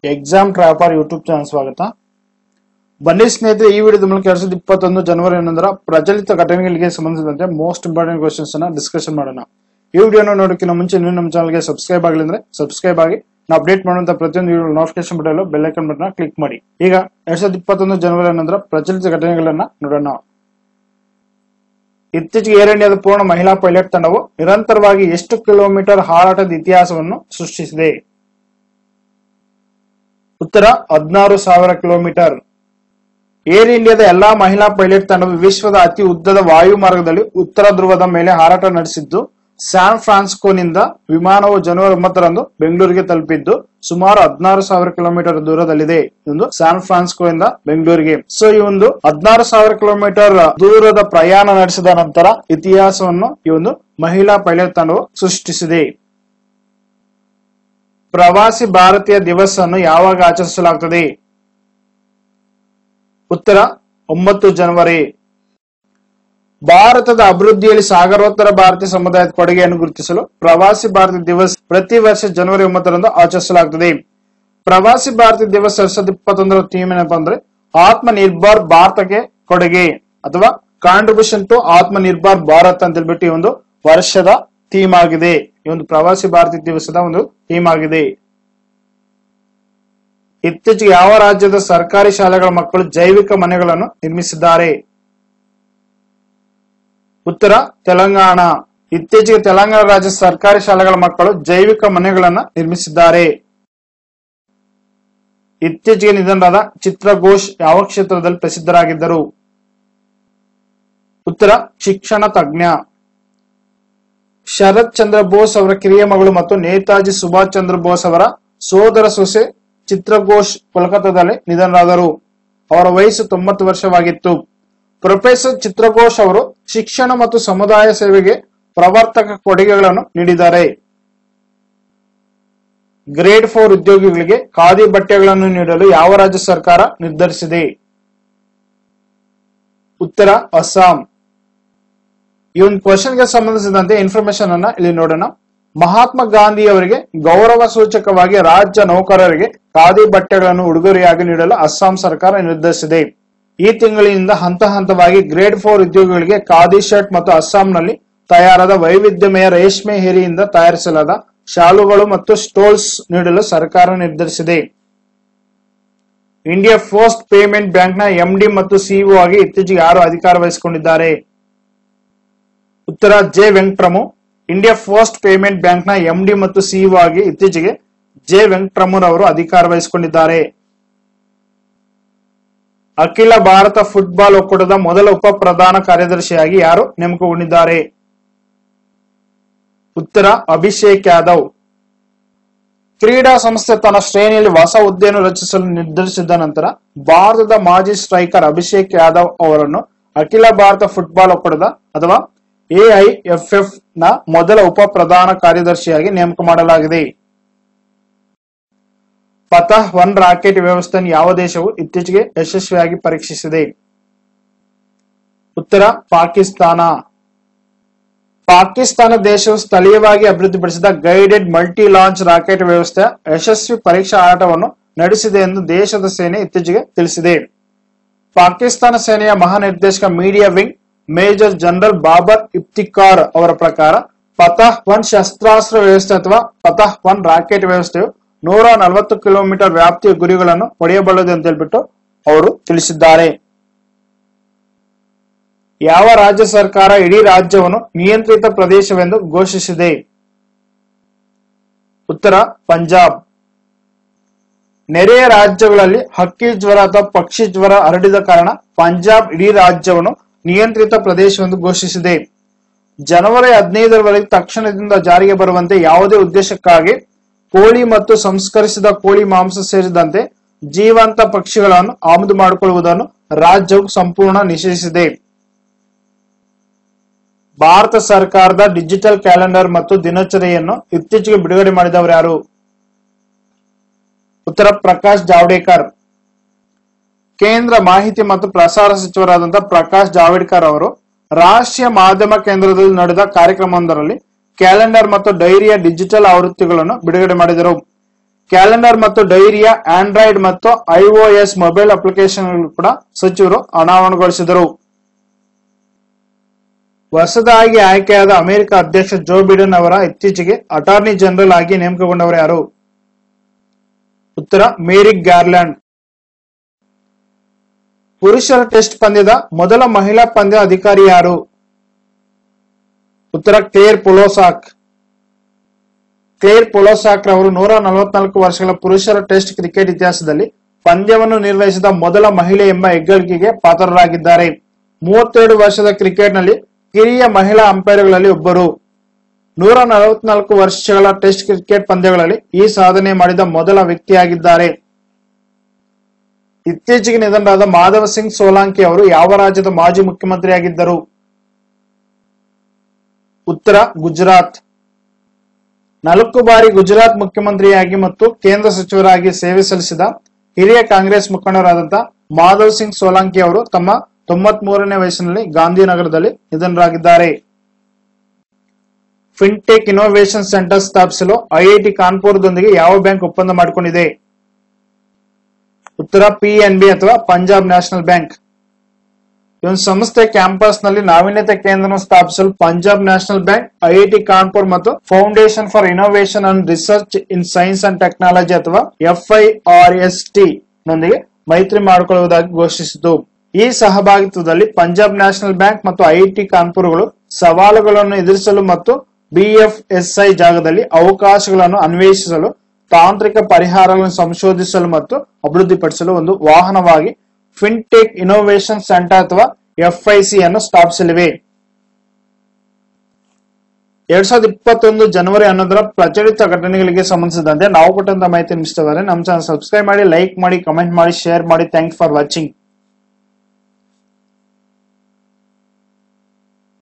Exam ಟ್ರಾಪರ್ YouTube channel ಸ್ವಾಗತ. ಬನ್ನಿ ಸ್ನೇಹಿತರೆ, ಈ ವಿಡಿಯೋದ ಮೂಲಕ 2021 ಜನವರಿ 11ರ ಪ್ರಚಲಿತ ಘಟನೆಗಳಿಗೆ ಸಂಬಂಧಿಸಿದಂತೆ ಮೋಸ್ಟ್ ಇಂಪಾರ್ಟೆಂಟ್ ಕ್ವೆಶ್ಚನ್ಸ್ ಅನ್ನ ಡಿಸ್ಕಷನ್ ಮಾಡೋಣ. ಈ ವಿಡಿಯೋನ ನೋಡೋಕ್ಕಿಂತ ಮುಂಚೆ ನೀವು ನಮ್ಮ ಚಾನಲ್ಗೆ ಸಬ್ಸ್ಕ್ರೈಬ್ ಆಗಿಲ್ಲ ಅಂದ್ರೆ ಸಬ್ಸ್ಕ್ರೈಬ್ ಆಗಿ, ನಾವು ಅಪ್ಡೇಟ್ ಮಾಡುವಂತ ಪ್ರತಿಯೊಂದು video notification button bell icon button click ಮಾಡಿ. ಈಗ 2021 ಜನವರಿ 11ರ ಪ್ರಚಲಿತ ಘಟನೆಗಳನ್ನ ನೋಡೋಣ. ಇತ್ತೀಚೆಗೆ ಏರ್ ಇಂಡಿಯಾದ ಪೂರ್ಣ ಮಹಿಳಾ ಪೈಲಟ್ ತಂಡವು ನಿರಂತರವಾಗಿ ಎಷ್ಟು ಕಿಲೋಮೀಟರ್ ಹಾರಾಟದ ಇತಿಹಾಸವನ್ನು ಸೃಷ್ಟಿಸಿದೆ? ಉತ್ತರ 16,000 ಕಿಲೋಮೀಟರ್. ಏರ್ ಇಂಡಿಯಾದ ಎಲ್ಲಾ ಮಹಿಳಾ ಪೈಲಟ್ ತಂಡವು ವಿಶ್ವದ ಅತಿ ಉದ್ದದ ವಾಯು ಮಾರ್ಗದಲ್ಲಿ ಉತ್ತರ ಧ್ರುವದ ಮೇಲೆ ಹಾರಾಟ ನಡೆಸಿದ್ದು, ಸ್ಯಾನ್ ಫ್ರಾನ್ಸಿಸ್ಕೋನಿಂದ ವಿಮಾನವು ಜನವರಿ 9ರಂದು ಬೆಂಗಳೂರಿಗೆ ತಲುಪಿದ್ದು ಸುಮಾರು 16,000 ಕಿಲೋಮೀಟರ್ ದೂರದಲ್ಲಿದೆ. ಒಂದು ಸ್ಯಾನ್ ಫ್ರಾನ್ಸಿಸ್ಕೋ ಇಂದ ಬೆಂಗಳೂರಿಗೆ. ಸೊ ಈ ಒಂದು 16,000 ಕಿಲೋಮೀಟರ್ ದೂರದ ಪ್ರಯಾಣ ನಡೆಸಿದ ನಂತರ ಇತಿಹಾಸವನ್ನು ಈ ಒಂದು ಮಹಿಳಾ ಪೈಲಟ್ ತಂಡವು ಸೃಷ್ಟಿಸಿದೆ. ಪ್ರವಾಸಿ ಭಾರತೀಯ ದಿವಸ್ ಅನ್ನು ಯಾವಾಗ ಆಚರಿಸಲಾಗುತ್ತದೆ? ಉತ್ತರ 9 ಜನವರಿ. ಭಾರತದ ಅಭಿವೃದ್ಧಿಯಲ್ಲಿ ಸಾಗರೋತ್ತರ ಭಾರತೀಯ ಸಮುದಾಯದ ಕೊಡುಗೆಯನ್ನು ಗುರುತಿಸಲು ಪ್ರವಾಸಿ ಭಾರತೀಯ ದಿವಸ್ ಪ್ರತಿ ವರ್ಷ ಜನವರಿ 9ರಂದು ಆಚರಿಸಲಾಗುತ್ತದೆ. ಪ್ರವಾಸಿ ಭಾರತೀಯ ದಿವಸ್ 2021 ಥೀಮ್ ಏನಪ್ಪಾ ಅಂದ್ರೆ ಆತ್ಮ ನಿರ್ಭರ್ ಭಾರತಕ್ಕೆ ಕೊಡುಗೆ ಅಥವಾ ಕಾಂಟ್ರಿಬ್ಯೂಷನ್ ಟು ಆತ್ಮ ನಿರ್ಭರ್ ಭಾರತ್ ಅಂತ ಹೇಳ್ಬಿಟ್ಟು ಈ ಒಂದು ವರ್ಷದ ಥೀಮ್ ಆಗಿದೆ. ಈ ಒಂದು ಪ್ರವಾಸಿ ಭಾರತೀಯ ದಿವಸದ ಒಂದು ಥೀಮ್ ಆಗಿದೆ. ಇತ್ತೀಚೆಗೆ ಯಾವ ರಾಜ್ಯದ ಸರ್ಕಾರಿ ಶಾಲೆಗಳ ಮಕ್ಕಳು ಜೈವಿಕ ಮನೆಗಳನ್ನು ನಿರ್ಮಿಸಿದ್ದಾರೆ? ಉತ್ತರ ತೆಲಂಗಾಣ. ಇತ್ತೀಚೆಗೆ ತೆಲಂಗಾಣ ರಾಜ್ಯ ಸರ್ಕಾರಿ ಶಾಲೆಗಳ ಮಕ್ಕಳು ಜೈವಿಕ ಮನೆಗಳನ್ನ ನಿರ್ಮಿಸಿದ್ದಾರೆ. ಇತ್ತೀಚೆಗೆ ನಿಧನರಾದ ಚಿತ್ರ ಘೋಷ್ ಯಾವ ಕ್ಷೇತ್ರದಲ್ಲಿ ಪ್ರಸಿದ್ಧರಾಗಿದ್ದರು? ಉತ್ತರ ಶಿಕ್ಷಣ ತಜ್ಞ. ಶರತ್ ಚಂದ್ರ ಬೋಸ್ ಅವರ ಕಿರಿಯ ಮಗಳು ಮತ್ತು ನೇತಾಜಿ ಸುಭಾಷ್ ಚಂದ್ರ ಬೋಸ್ ಅವರ ಸೋದರ ಸೊಸೆ ಚಿತ್ರ ಘೋಷ್ ಕೋಲ್ಕತ್ತಾದಲ್ಲಿ ನಿಧನರಾದರು. ಅವರ ವಯಸ್ಸು 90 ವರ್ಷವಾಗಿತ್ತು. ಪ್ರೊಫೆಸರ್ ಚಿತ್ರ ಘೋಷ್ ಅವರು ಶಿಕ್ಷಣ ಮತ್ತು ಸಮುದಾಯ ಸೇವೆಗೆ ಪ್ರವರ್ತಕ ಕೊಡುಗೆಗಳನ್ನು ನೀಡಿದ್ದಾರೆ. ಗ್ರೇಡ್ 4 ಉದ್ಯೋಗಿಗಳಿಗೆ ಖಾದಿ ಬಟ್ಟೆಗಳನ್ನು ನೀಡಲು ಯಾವ ರಾಜ್ಯ ಸರ್ಕಾರ ನಿರ್ಧರಿಸಿದೆ? ಉತ್ತರ ಅಸ್ಸಾಂ. ಈ ಒಂದು ಕ್ವಶನ್ ಗೆ ಸಂಬಂಧಿಸಿದಂತೆ ಇನ್ಫಾರ್ಮೇಶನ್ ಅನ್ನ ಇಲ್ಲಿ ನೋಡೋಣ. ಮಹಾತ್ಮ ಗಾಂಧಿ ಅವರಿಗೆ ಗೌರವ ಸೂಚಕವಾಗಿ ರಾಜ್ಯ ನೌಕರರಿಗೆ ಖಾದಿ ಬಟ್ಟೆಗಳನ್ನು ಉಡುಗೊರೆಯಾಗಿ ನೀಡಲು ಅಸ್ಸಾಂ ಸರ್ಕಾರ ನಿರ್ಧರಿಸಿದೆ. ಈ ತಿಂಗಳಿನಿಂದ ಹಂತ ಹಂತವಾಗಿ ಗ್ರೇಡ್ 4 ಉದ್ಯೋಗಿಗಳಿಗೆ ಖಾದಿ ಶರ್ಟ್ ಮತ್ತು ಅಸ್ಸಾಂನಲ್ಲಿ ತಯಾರಾದ ವೈವಿಧ್ಯಮಯ ರೇಷ್ಮೆ ಹೇರಿಯಿಂದ ತಯಾರಿಸಲಾದ ಶಾಲುಗಳು ಮತ್ತು ಸ್ಟೋಲ್ಸ್ ನೀಡಲು ಸರ್ಕಾರ ನಿರ್ಧರಿಸಿದೆ. ಇಂಡಿಯಾ ಪೋಸ್ಟ್ ಪೇಮೆಂಟ್ ಬ್ಯಾಂಕ್ ನ ಎಂಡಿ ಮತ್ತು ಸಿಇಒ ಆಗಿ ಇತ್ತೀಚೆಗೆ ಯಾರು ಅಧಿಕಾರ ವಹಿಸಿಕೊಂಡಿದ್ದಾರೆ? ಉತ್ತರ J Venkatramu. India post payment bank ನ ಎಂಡಿ ಮತ್ತು ಸಿಇಒ ಆಗಿ ಇತ್ತೀಚೆಗೆ ಜೆ ವೆಂಕಟ್ರಮುರವರು ಅಧಿಕಾರ ವಹಿಸಿಕೊಂಡಿದ್ದಾರೆ. ಅಖಿಲ ಭಾರತ ಫುಟ್ಬಾಲ್ ಒಕ್ಕೂಟದ ಮೊದಲ ಉಪ ಪ್ರಧಾನ ಕಾರ್ಯದರ್ಶಿಯಾಗಿ ಯಾರು ನೇಮಕಗೊಂಡಿದ್ದಾರೆ? ಉತ್ತರ ಅಭಿಷೇಕ್ ಯಾದವ್. ಕ್ರೀಡಾ ಸಂಸ್ಥೆ ತನ್ನ ಶ್ರೇಣಿಯಲ್ಲಿ ಹೊಸ ಹುದ್ದೆಯನ್ನು ರಚಿಸಲು ನಿರ್ಧರಿಸಿದ ನಂತರ ಭಾರತದ ಮಾಜಿ ಸ್ಟ್ರೈಕರ್ ಅಭಿಷೇಕ್ ಯಾದವ್ ಅವರನ್ನು ಅಖಿಲ ಭಾರತ ಫುಟ್ಬಾಲ್ ಒಕ್ಕೂಟದ ಅಥವಾ ಎಐಎಫ್ಎಫ್ ನ ಮೊದಲ ಉಪ ಪ್ರಧಾನ ಕಾರ್ಯದರ್ಶಿಯಾಗಿ ನೇಮಕ ಮಾಡಲಾಗಿದೆ. ಪತಃ 1 ರಾಕೆಟ್ ವ್ಯವಸ್ಥೆಯನ್ನು ಯಾವ ದೇಶವು ಇತ್ತೀಚೆಗೆ ಯಶಸ್ವಿಯಾಗಿ ಪರೀಕ್ಷಿಸಿದೆ? ಉತ್ತರ ಪಾಕಿಸ್ತಾನ. ಪಾಕಿಸ್ತಾನ ದೇಶವು ಸ್ಥಳೀಯವಾಗಿ ಅಭಿವೃದ್ಧಿಪಡಿಸಿದ ಗೈಡೆಡ್ ಮಲ್ಟಿ ಲಾಂಚ್ ರಾಕೆಟ್ ವ್ಯವಸ್ಥೆಯ ಯಶಸ್ವಿ ಪರೀಕ್ಷಾ ಆಟವನ್ನು ನಡೆಸಿದೆ ಎಂದು ದೇಶದ ಸೇನೆ ಇತ್ತೀಚೆಗೆ ತಿಳಿಸಿದೆ. ಪಾಕಿಸ್ತಾನ ಸೇನೆಯ ಮಹಾನಿರ್ದೇಶಕ media wing major general Babar Iftikhar ಅವರ ಪ್ರಕಾರ ಪತಃ 1 ಶಸ್ತ್ರಾಸ್ತ್ರ ವ್ಯವಸ್ಥೆ ಅಥವಾ ಪತಃ 1 ರಾಕೆಟ್ ವ್ಯವಸ್ಥೆಯು 140 ಕಿಲೋಮೀಟರ್ ವ್ಯಾಪ್ತಿಯ ಗುರಿಗಳನ್ನು ಹೊಡೆಯಬಲ್ಲದು ಅಂತ ಹೇಳ್ಬಿಟ್ಟು ಅವರು ತಿಳಿಸಿದ್ದಾರೆ. ಯಾವ ರಾಜ್ಯ ಸರ್ಕಾರ ಇಡೀ ರಾಜ್ಯವನ್ನು ನಿಯಂತ್ರಿತ ಪ್ರದೇಶವೆಂದು ಘೋಷಿಸಿದೆ? ಉತ್ತರ ಪಂಜಾಬ್. ನೆರೆಯ ರಾಜ್ಯಗಳಲ್ಲಿ ಹಕ್ಕಿ ಜ್ವರ ಅಥವಾ ಪಕ್ಷಿ ಜ್ವರ ಹರಡಿದ ಕಾರಣ ಪಂಜಾಬ್ ಇಡೀ ರಾಜ್ಯವನ್ನು ನಿಯಂತ್ರಿತ ಪ್ರದೇಶವೆಂದು ಘೋಷಿಸಿದೆ. ಜನವರಿ 15ರವರೆಗೆ ತಕ್ಷಣದಿಂದ ಜಾರಿಗೆ ಬರುವಂತೆ ಯಾವುದೇ ಉದ್ದೇಶಕ್ಕಾಗಿ ಕೋಳಿ ಮತ್ತು ಸಂಸ್ಕರಿಸಿದ ಕೋಳಿ ಮಾಂಸ ಸೇರಿದಂತೆ ಜೀವಂತ ಪಕ್ಷಿಗಳನ್ನು ಆಮದು ಮಾಡಿಕೊಳ್ಳುವುದನ್ನು ರಾಜ್ಯವು ಸಂಪೂರ್ಣ ನಿಷೇಧಿಸಿದೆ. ಭಾರತ ಸರ್ಕಾರದ ಡಿಜಿಟಲ್ ಕ್ಯಾಲೆಂಡರ್ ಮತ್ತು ದಿನಚರಿಯನ್ನು ಇತ್ತೀಚೆಗೆ ಬಿಡುಗಡೆ ಮಾಡಿದವರು ಯಾರು? ಉತ್ತರ ಪ್ರಕಾಶ್ ಜಾವಡೇಕರ್. ಕೇಂದ್ರ ಮಾಹಿತಿ ಮತ್ತು ಪ್ರಸಾರ ಸಚಿವರಾದಂತಹ ಪ್ರಕಾಶ್ ಜಾವಡೇಕರ್ ಅವರು ರಾಷ್ಟ್ರೀಯ ಮಾಧ್ಯಮ ಕೇಂದ್ರದಲ್ಲಿ ನಡೆದ ಕಾರ್ಯಕ್ರಮವೊಂದರಲ್ಲಿ ಕ್ಯಾಲೆಂಡರ್ ಮತ್ತು ಡೈರಿಯ ಡಿಜಿಟಲ್ ಆವೃತ್ತಿಗಳನ್ನು ಬಿಡುಗಡೆ ಮಾಡಿದರು. ಕ್ಯಾಲೆಂಡರ್ ಮತ್ತು ಡೈರಿಯ ಆಂಡ್ರಾಯ್ಡ್ ಮತ್ತು iOS ಮೊಬೈಲ್ ಅಪ್ಲಿಕೇಶನ್ ಕೂಡ ಸಚಿವರು ಅನಾವರಣಗೊಳಿಸಿದರು. ಹೊಸದಾಗಿ ಆಯ್ಕೆಯಾದ ಅಮೆರಿಕ ಅಧ್ಯಕ್ಷ ಜೋ ಬಿಡೆನ್ ಅವರ ಇತ್ತೀಚೆಗೆ ಅಟಾರ್ನಿ ಜನರಲ್ ಆಗಿ ನೇಮಕಗೊಂಡವರು ಯಾರು? ಉತ್ತರ ಮೇರಿಕ್ ಗಾರ್ಲ್ಯಾಂಡ್. ಪುರುಷರ ಟೆಸ್ಟ್ ಪಂದ್ಯದ ಮೊದಲ ಮಹಿಳಾ ಪಂದ್ಯ ಅಧಿಕಾರಿ ಯಾರು? ಉತ್ತರ ಕ್ಲೇರ್ ಪೊಲೋಸಾಕ್. ಕ್ಲೇರ್ ಪೊಲೋಸಾಕ್ ರವರು 144 ವರ್ಷಗಳ ಪುರುಷರ ಟೆಸ್ಟ್ ಕ್ರಿಕೆಟ್ ಇತಿಹಾಸದಲ್ಲಿ ಪಂದ್ಯವನ್ನು ನಿರ್ವಹಿಸಿದ ಮೊದಲ ಮಹಿಳೆ ಎಂಬ ಹೆಗ್ಗಳಿಕೆಗೆ ಪಾತ್ರರಾಗಿದ್ದಾರೆ. 32 ವರ್ಷದ ಕ್ರಿಕೆಟ್ನಲ್ಲಿ ಕಿರಿಯ ಮಹಿಳಾ ಅಂಪೈರ್ಗಳಲ್ಲಿ ಒಬ್ಬರು. 144 ವರ್ಷಗಳ ಟೆಸ್ಟ್ ಕ್ರಿಕೆಟ್ ಪಂದ್ಯಗಳಲ್ಲಿ ಈ ಸಾಧನೆ ಮಾಡಿದ ಮೊದಲ ವ್ಯಕ್ತಿಯಾಗಿದ್ದಾರೆ. ಇತ್ತೀಚೆಗೆ ನಿಧನರಾದ ಮಾಧವ್ ಸಿಂಗ್ ಸೋಲಾಂಕಿ ಅವರು ಯಾವ ರಾಜ್ಯದ ಮಾಜಿ ಮುಖ್ಯಮಂತ್ರಿಯಾಗಿದ್ದರು? ಉತ್ತರ ಗುಜರಾತ್. 4 ಬಾರಿ ಗುಜರಾತ್ ಮುಖ್ಯಮಂತ್ರಿಯಾಗಿ ಮತ್ತು ಕೇಂದ್ರ ಸಚಿವರಾಗಿ ಸೇವೆ ಸಲ್ಲಿಸಿದ ಹಿರಿಯ ಕಾಂಗ್ರೆಸ್ ಮುಖಂಡರಾದಂತಹ ಮಾಧವ್ ಸಿಂಗ್ ಸೋಲಾಂಕಿ ಅವರು ತಮ್ಮ 93ನೇ ವಯಸ್ಸಿನಲ್ಲಿ ಗಾಂಧಿನಗರದಲ್ಲಿ ನಿಧನರಾಗಿದ್ದಾರೆ. ಫಿನ್ಟೆಕ್ ಇನ್ನೋವೇಷನ್ ಸೆಂಟರ್ ಸ್ಥಾಪಿಸಲು ಐಐಟಿ ಕಾನ್ಪುರದೊಂದಿಗೆ ಯಾವ ಬ್ಯಾಂಕ್ ಒಪ್ಪಂದ ಮಾಡಿಕೊಂಡಿದೆ? ಉತ್ತರ PNB ಅಥವಾ ಪಂಜಾಬ್ ನ್ಯಾಷನಲ್ ಬ್ಯಾಂಕ್. ಈ ಒಂದು ಸಂಸ್ಥೆ ಕ್ಯಾಂಪಸ್ ನಲ್ಲಿ ನಾವೀನ್ಯತೆ ಕೇಂದ್ರ ಸ್ಥಾಪಿಸಲು Punjab national bank, IIT Kanpur ಮತ್ತು foundation for innovation and research in science and technology ಅಥವಾ FIRST ನೊಂದಿಗೆ ಮೈತ್ರಿ ಮಾಡಿಕೊಳ್ಳುವುದಾಗಿ ಘೋಷಿಸಿತು. ಈ ಸಹಭಾಗಿತ್ವದಲ್ಲಿ ಪಂಜಾಬ್ ನ್ಯಾಷನಲ್ ಬ್ಯಾಂಕ್ ಮತ್ತು ಐಐಟಿ ಕಾನ್ಪುರ್ಗಳು ಸವಾಲುಗಳನ್ನು ಎದುರಿಸಲು ಮತ್ತು BFSI ಜಾಗದಲ್ಲಿ ಅವಕಾಶಗಳನ್ನು ಅನ್ವೇಷಿಸಲು, ತಾಂತ್ರಿಕ ಪರಿಹಾರಗಳನ್ನು ಸಂಶೋಧಿಸಲು ಮತ್ತು ಅಭಿವೃದ್ಧಿಪಡಿಸಲು ಒಂದು ವಾಹನವಾಗಿ ಫಿನ್ಟೆಕ್ ಇನ್ನೋವೇಷನ್ ಸೆಂಟರ್ ಅಥವಾ FIC ಅನ್ನು ಸ್ಥಾಪಿಸಲಿವೆ. 2021 ಜನವರಿ 11ರ ಪ್ರಚಲಿತ ಘಟನೆಗಳಿಗೆ ಸಂಬಂಧಿಸಿದಂತೆ ನಾವು ಕೊಟ್ಟಂತ ಮಾಹಿತಿ ಇಷ್ಟವಾದರೆ ನಮ್ಮ ಚಾನಲ್ ಸಬ್ಸ್ಕ್ರೈಬ್ ಮಾಡಿ, ಲೈಕ್ ಮಾಡಿ, ಕಮೆಂಟ್ ಮಾಡಿ, ಶೇರ್ ಮಾಡಿ. Thanks for watching.